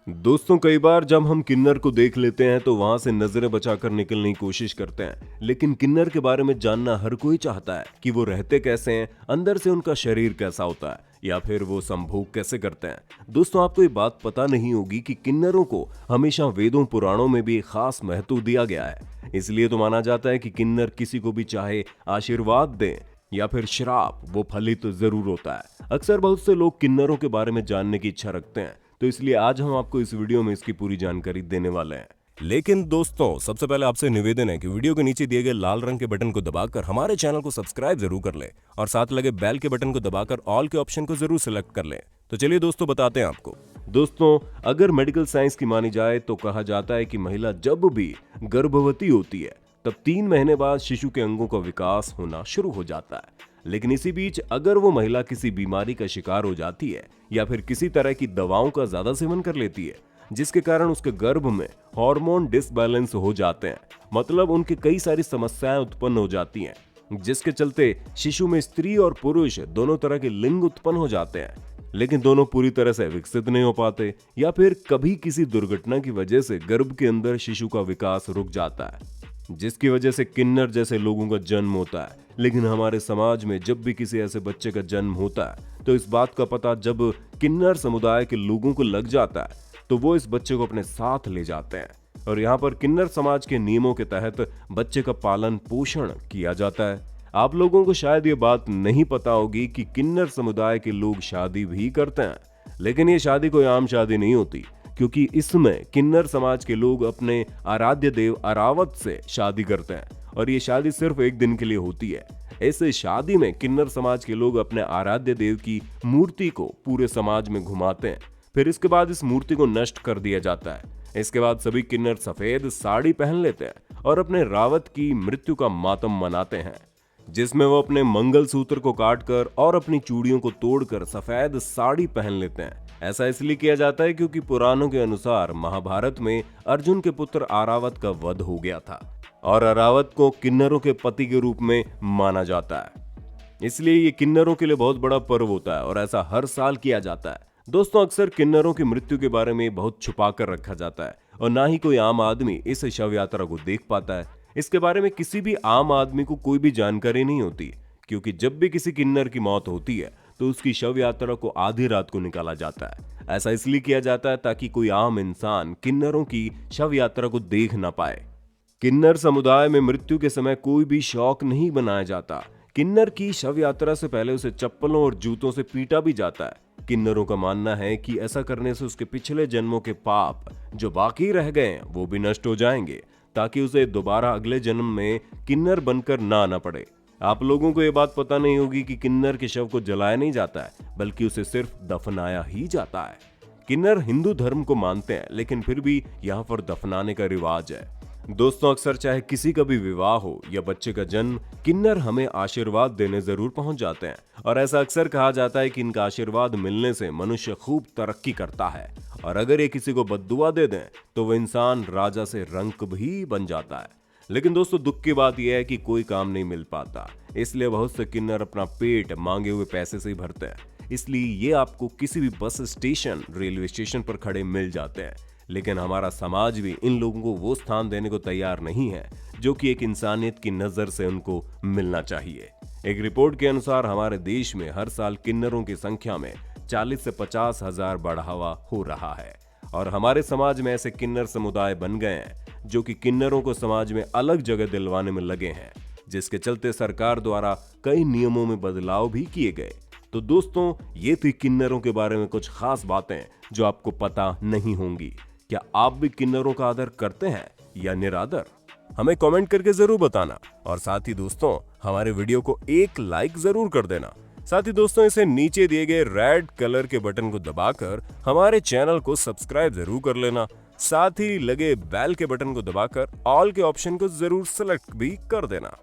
दोस्तों, कई बार जब हम किन्नर को देख लेते हैं तो वहां से नजरें बचाकर निकलने की कोशिश करते हैं। लेकिन किन्नर के बारे में जानना हर कोई चाहता है कि वो रहते कैसे हैं, अंदर से उनका शरीर कैसा होता है, या फिर वो संभोग कैसे करते हैं। दोस्तों, आपको ये बात पता नहीं होगी कि किन्नरों को हमेशा वेदों पुराणों में भी खास महत्व दिया गया है। इसलिए तो माना जाता है कि किन्नर किसी को भी चाहे आशीर्वाद दें या फिर श्राप, वो फलित जरूर होता है। अक्सर बहुत से लोग किन्नरों के बारे में जानने की इच्छा रखते हैं, तो इसलिए आज हम आपको इस वीडियो में इसकी पूरी जानकारी देने वाले हैं। लेकिन दोस्तों, सबसे पहले आपसे निवेदन है कि वीडियो के नीचे दिए गए लाल रंग के बटन को दबाकर हमारे चैनल को सब्सक्राइब जरूर कर लें और साथ लगे बेल के बटन को दबाकर ऑल के ऑप्शन को जरूर सिलेक्ट कर लें। तो चलिए दोस्तों, बताते हैं आपको। दोस्तों, अगर मेडिकल साइंस की मानी जाए तो कहा जाता है कि महिला जब भी गर्भवती होती है तब 3 महीने बाद शिशु के अंगों का विकास होना शुरू हो जाता है। लेकिन इसी बीच अगर वो महिला किसी बीमारी का शिकार हो जाती है या फिर किसी तरह की दवाओं का ज्यादा सेवन कर लेती है, जिसके कारण उसके गर्भ में हार्मोन डिसबैलेंस हो जाते हैं, मतलब उनकी कई सारी समस्याएं उत्पन्न हो जाती हैं, जिसके चलते शिशु में स्त्री और पुरुष दोनों तरह के लिंग उत्पन्न हो जाते हैं, लेकिन दोनों पूरी तरह से विकसित नहीं हो पाते, या फिर कभी किसी दुर्घटना की वजह से गर्भ के अंदर शिशु का विकास रुक जाता है, जिसकी वजह से किन्नर जैसे लोगों का जन्म होता है। लेकिन हमारे समाज में जब भी किसी ऐसे बच्चे का जन्म होता है तो इस बात का पता जब किन्नर समुदाय के लोगों को लग जाता है तो वो इस बच्चे को अपने साथ ले जाते हैं, और यहाँ पर किन्नर समाज के नियमों के तहत बच्चे का पालन पोषण किया जाता है। आप लोगों को शायद ये बात नहीं पता होगी कि किन्नर समुदाय के लोग शादी भी करते हैं, लेकिन ये शादी कोई आम शादी नहीं होती, क्योंकि इसमें किन्नर समाज के लोग अपने आराध्य देव अरावत से शादी करते हैं, और ये शादी सिर्फ एक दिन के लिए होती है। ऐसे शादी में किन्नर समाज के लोग अपने आराध्य देव की मूर्ति को पूरे समाज में घुमाते हैं, फिर इसके बाद इस मूर्ति को नष्ट कर दिया जाता है। इसके बाद सभी किन्नर सफेद साड़ी पहन लेते हैं और अपने रावत की मृत्यु का मातम मनाते हैं, जिसमें वो अपने मंगलसूत्र को काटकर और अपनी चूड़ियों को तोड़कर सफेद साड़ी पहन लेते हैं। ऐसा इसलिए किया जाता है क्योंकि पुराणों के अनुसार महाभारत में अर्जुन के पुत्र आरावत का वध हो गया था और अरावत को किन्नरों के पति के रूप में माना जाता है। इसलिए ये किन्नरों के लिए बहुत बड़ा पर्व होता है और ऐसा हर साल किया जाता है। दोस्तों, अक्सर किन्नरों की मृत्यु के बारे में बहुत छुपा कर रखा जाता है और ना ही कोई आम आदमी इस शव यात्रा को देख पाता है। इसके बारे में किसी भी आम आदमी को कोई भी जानकारी नहीं होती, क्योंकि जब भी किसी किन्नर की मौत होती है तो उसकी शव यात्रा को आधी रात को निकाला जाता है। ऐसा इसलिए किया जाता है ताकि कोई आम इंसान किन्नरों की शव यात्रा को देख ना पाए। किन्नर समुदाय में मृत्यु के समय कोई भी शौक नहीं बनाया जाता। किन्नर की शव यात्रा से पहले उसे चप्पलों और जूतों से पीटा भी जाता है। किन्नरों का मानना है कि ऐसा करने से उसके पिछले जन्मों के पाप जो बाकी रह गए हैं वो भी नष्ट हो जाएंगे, ताकि उसे दोबारा अगले जन्म में किन्नर बनकर ना आना पड़े। आप लोगों को ये बात पता नहीं होगी कि किन्नर के शव को जलाया नहीं जाता है, बल्कि उसे सिर्फ दफनाया ही जाता है। किन्नर हिंदू धर्म को मानते हैं, लेकिन फिर भी यहाँ पर दफनाने का रिवाज है। दोस्तों, अक्सर चाहे किसी का भी विवाह हो या बच्चे का जन्म, किन्नर हमें आशीर्वाद देने जरूर पहुंच जाते हैं, और ऐसा अक्सर कहा जाता है कि इनका आशीर्वाद मिलने से मनुष्य खूब तरक्की करता है, और अगर ये किसी को बद्दुआ दे दें तो वह इंसान राजा से रंक भी बन जाता है। लेकिन दोस्तों, दुख की बात यह है कि कोई काम नहीं मिल पाता, इसलिए बहुत से किन्नर अपना पेट मांगे हुए पैसे से ही भरते हैं। इसलिए ये आपको किसी भी बस स्टेशन, रेलवे स्टेशन पर खड़े मिल जाते हैं। लेकिन हमारा समाज भी इन लोगों को वो स्थान देने को तैयार नहीं है जो कि एक इंसानियत की नजर से उनको मिलना चाहिए। एक रिपोर्ट के अनुसार हमारे देश में हर साल किन्नरों की संख्या में 40 से 50 हजार बढ़ावा हो रहा है, और हमारे समाज में ऐसे किन्नर समुदाय बन गए हैं जो कि किन्नरों को समाज में अलग जगह दिलवाने में लगे हैं, जिसके चलते सरकार द्वारा कई नियमों में बदलाव भी किए गए। तो दोस्तों, ये थी किन्नरों के बारे में कुछ खास बातें जो आपको पता नहीं होंगी। क्या आप भी किन्नरों का आदर करते हैं या निरादर? हमें कमेंट करके जरूर बताना, और साथ ही दोस्तों, हमारे वीडियो को एक लाइक जरूर कर देना। साथ ही दोस्तों, इसे नीचे दिए गए रेड कलर के बटन को दबाकर हमारे चैनल को सब्सक्राइब जरूर कर लेना। साथ ही लगे बेल के बटन को दबाकर ऑल के ऑप्शन को जरूर सेलेक्ट भी कर देना।